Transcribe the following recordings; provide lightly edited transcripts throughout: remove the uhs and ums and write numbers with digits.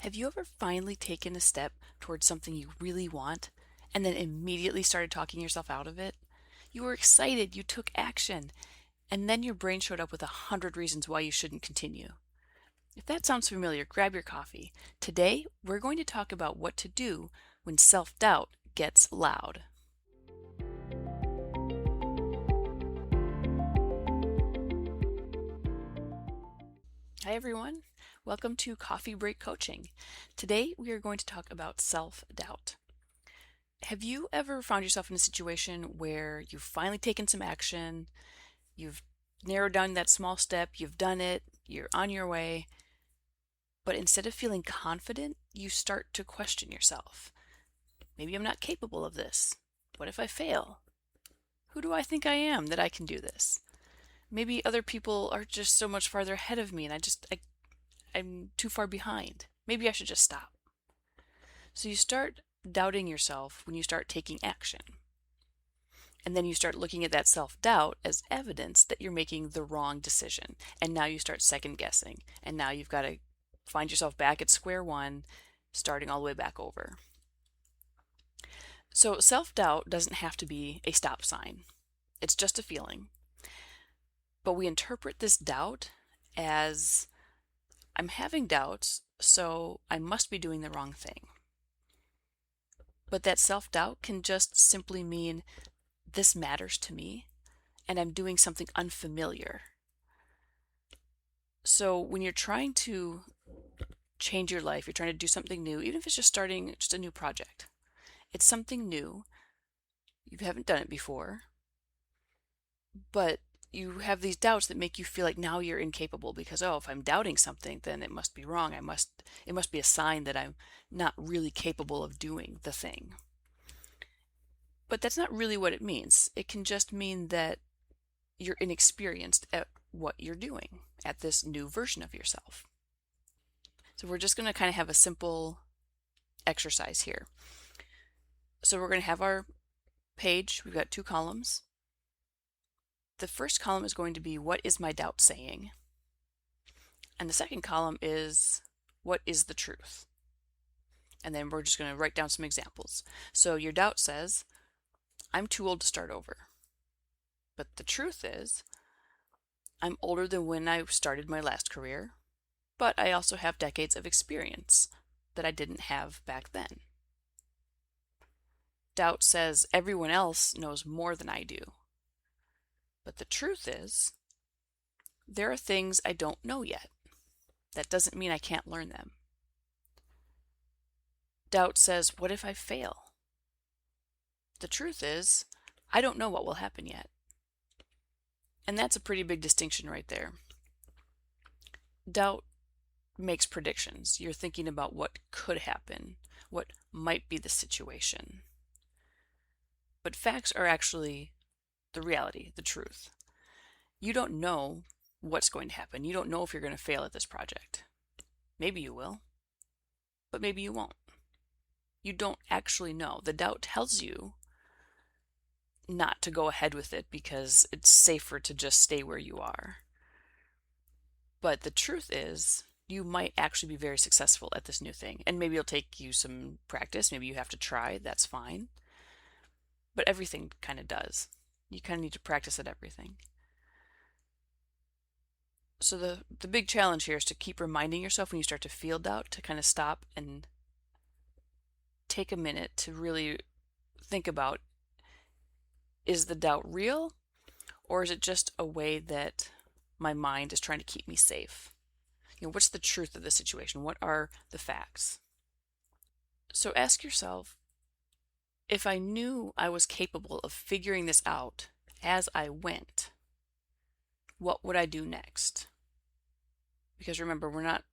Have you ever finally taken a step towards something you really want and then immediately started talking yourself out of it? You were excited, you took action, and then your brain showed up with 100 reasons why you shouldn't continue. If that sounds familiar, grab your coffee. Today, we're going to talk about what to do when self doubt gets loud. Hi, everyone. Welcome to Coffee Break Coaching. Today, we are going to talk about self doubt. Have you ever found yourself in a situation where you've finally taken some action, you've narrowed down that small step, you've done it, you're on your way, but instead of feeling confident, you start to question yourself? Maybe I'm not capable of this. What if I fail? Who do I think I am that I can do this? Maybe other people are just so much farther ahead of me and I'm too far behind. Maybe I should just stop. So you start doubting yourself when you start taking action. And then you start looking at that self doubt as evidence that you're making the wrong decision. And now you start second guessing. And now you've got to find yourself back at square one, starting all the way back over. So self doubt doesn't have to be a stop sign, it's just a feeling. But we interpret this doubt as I'm having doubts, so I must be doing the wrong thing. But that self doubt can just simply mean this matters to me and I'm doing something unfamiliar. So when you're trying to change your life, you're trying to do something new, even if it's just starting just a new project, it's something new. You haven't done it before, but you have these doubts that make you feel like now you're incapable because, oh, if I'm doubting something, then it must be wrong. It must be a sign that I'm not really capable of doing the thing. But that's not really what it means. It can just mean that you're inexperienced at what you're doing, at this new version of yourself. So we're just going to kind of have a simple exercise here. So we're going to have our page. We've got two columns. The first column is going to be, what is my doubt saying? And the second column is, what is the truth? And then we're just going to write down some examples. So your doubt says, I'm too old to start over. But the truth is, I'm older than when I started my last career, but I also have decades of experience that I didn't have back then. Doubt says everyone else knows more than I do. But the truth is, there are things I don't know yet. That doesn't mean I can't learn them. Doubt says, what if I fail? The truth is, I don't know what will happen yet. And that's a pretty big distinction right there. Doubt makes predictions. You're thinking about what could happen, what might be the situation. But facts are actually the reality, the truth. You don't know what's going to happen. You don't know if you're going to fail at this project. Maybe you will, but maybe you won't. You don't actually know. The doubt tells you not to go ahead with it because it's safer to just stay where you are. But the truth is, you might actually be very successful at this new thing. And maybe it'll take you some practice. Maybe you have to try. That's fine. But everything kind of does. You kind of need to practice at everything. So the big challenge here is to keep reminding yourself when you start to feel doubt to kind of stop and take a minute to really think about, is the doubt real, or is it just a way that my mind is trying to keep me safe? What's the truth of the situation? What are the facts? So ask yourself, if I knew I was capable of figuring this out as I went, what would I do next? Because remember, we're not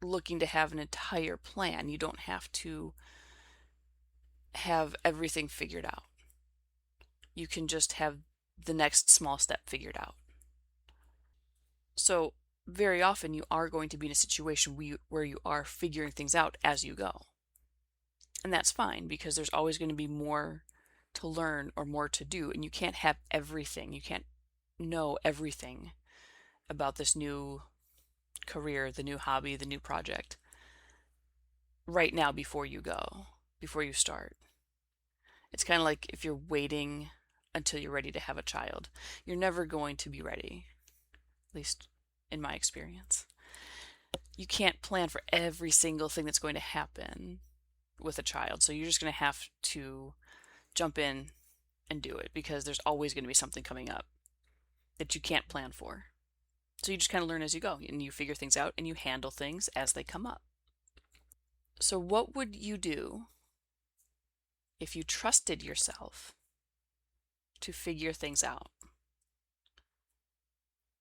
looking to have an entire plan. You don't have to have everything figured out. You can just have the next small step figured out. So very often you are going to be in a situation where you are figuring things out as you go. And that's fine because there's always going to be more to learn or more to do, and you can't have everything. You can't know everything about this new career, the new hobby, the new project. right now before you go, before you start. It's kind of like if you're waiting until you're ready to have a child. You're never going to be ready, at least in my experience. You can't plan for every single thing that's going to happen with a child. So you're just going to have to jump in and do it because there's always going to be something coming up that you can't plan for. So you just kind of learn as you go and you figure things out and you handle things as they come up. So, what would you do if you trusted yourself to figure things out?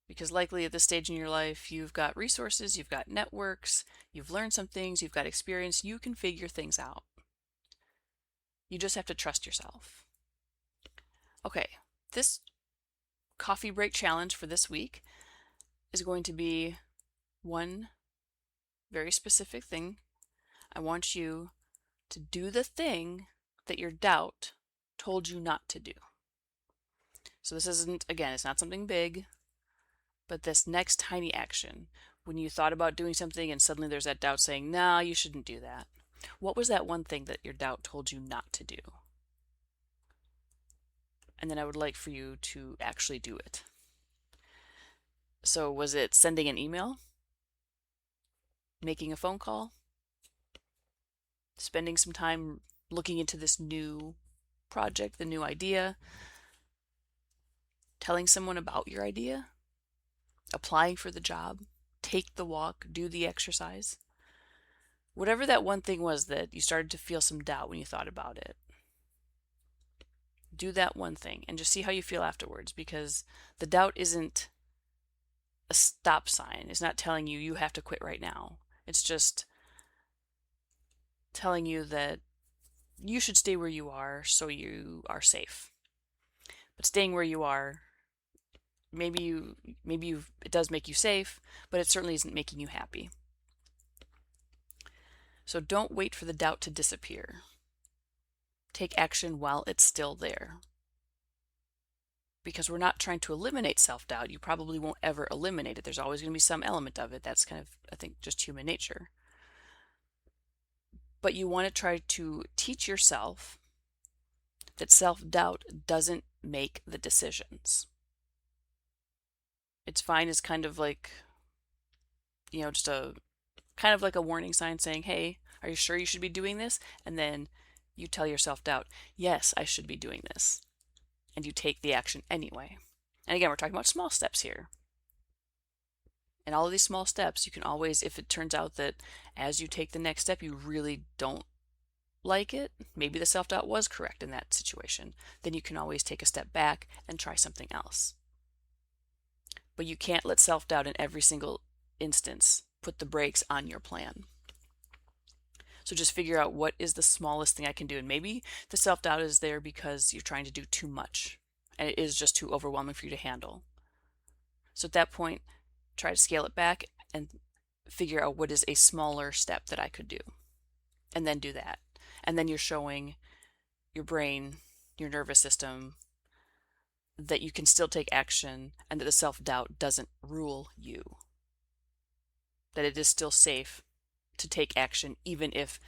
Because likely at this stage in your life, you've got resources, you've got networks, you've learned some things, you've got experience, you can figure things out. You just have to trust yourself. Okay, this coffee break challenge for this week is going to be one very specific thing. I want you to do the thing that your doubt told you not to do. So this isn't, again, it's not something big, but this next tiny action, when you thought about doing something and suddenly there's that doubt saying, nah, you shouldn't do that. What was that one thing that your doubt told you not to do? And then I would like for you to actually do it. So was it sending an email? Making a phone call? Spending some time looking into this new project, the new idea? Telling someone about your idea? Applying for the job? Take the walk? Do the exercise? Whatever that one thing was that you started to feel some doubt when you thought about it, do that one thing and just see how you feel afterwards, because the doubt isn't a stop sign. It's not telling you you have to quit right now. It's just telling you that you should stay where you are so you are safe. But staying where you are, it does make you safe, but it certainly isn't making you happy. So don't wait for the doubt to disappear. Take action while it's still there. Because we're not trying to eliminate self-doubt. You probably won't ever eliminate it. There's always going to be some element of it. That's kind of, I think, just human nature. But you want to try to teach yourself that self-doubt doesn't make the decisions. It's fine as kind of like, just a kind of like a warning sign saying, hey, are you sure you should be doing this? And then you tell your self-doubt, yes, I should be doing this. And you take the action anyway. And again, we're talking about small steps here. And all of these small steps, you can always, if it turns out that as you take the next step, you really don't like it, maybe the self-doubt was correct in that situation, then you can always take a step back and try something else. But you can't let self-doubt in every single instance put the brakes on your plan. So just figure out what is the smallest thing I can do. And maybe the self-doubt is there because you're trying to do too much and it is just too overwhelming for you to handle. So at that point, try to scale it back and figure out what is a smaller step that I could do. And then do that. And then you're showing your brain, your nervous system, that you can still take action and that the self-doubt doesn't rule you. That it is still safe to take action even if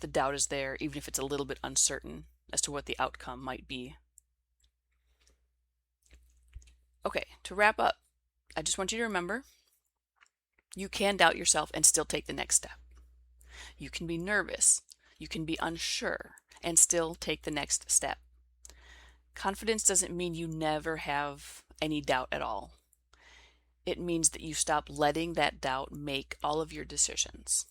the doubt is there, even if it's a little bit uncertain as to what the outcome might be. Okay, to wrap up, I just want you to remember you can doubt yourself and still take the next step. You can be nervous, you can be unsure, and still take the next step. Confidence doesn't mean you never have any doubt at all. It means that you stop letting that doubt make all of your decisions.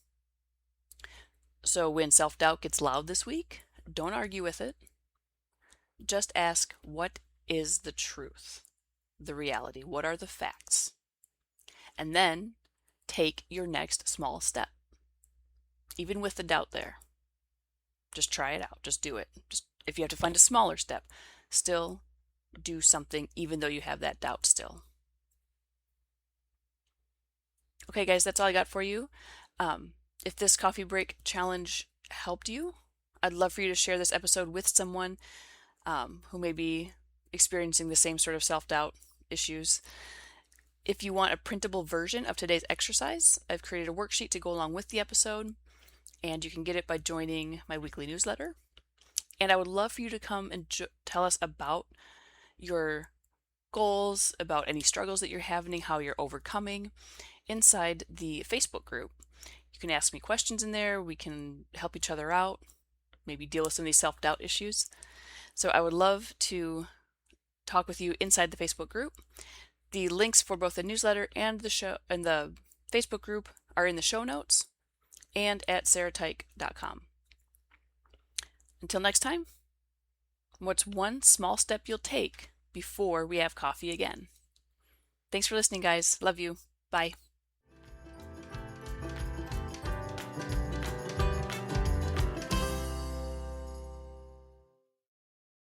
So when self-doubt gets loud this week, don't argue with it. Just ask, what is the truth, the reality? What are the facts? And then take your next small step. Even with the doubt there, just try it out. Just do it. Just if you have to find a smaller step, still do something even though you have that doubt still. Okay, guys, that's all I got for you. If this coffee break challenge helped you, I'd love for you to share this episode with someone who may be experiencing the same sort of self-doubt issues. If you want a printable version of today's exercise, I've created a worksheet to go along with the episode. and you can get it by joining my weekly newsletter. And I would love for you to come and tell us about your goals, about any struggles that you're having, how you're overcoming inside the Facebook group. You can ask me questions in there. We can help each other out, maybe deal with some of these self-doubt issues. So I would love to talk with you inside the Facebook group. The links for both the newsletter and the show and the Facebook group are in the show notes and at sarahtyke.com. Until next time, what's one small step you'll take before we have coffee again? Thanks for listening, guys. Love you. Bye.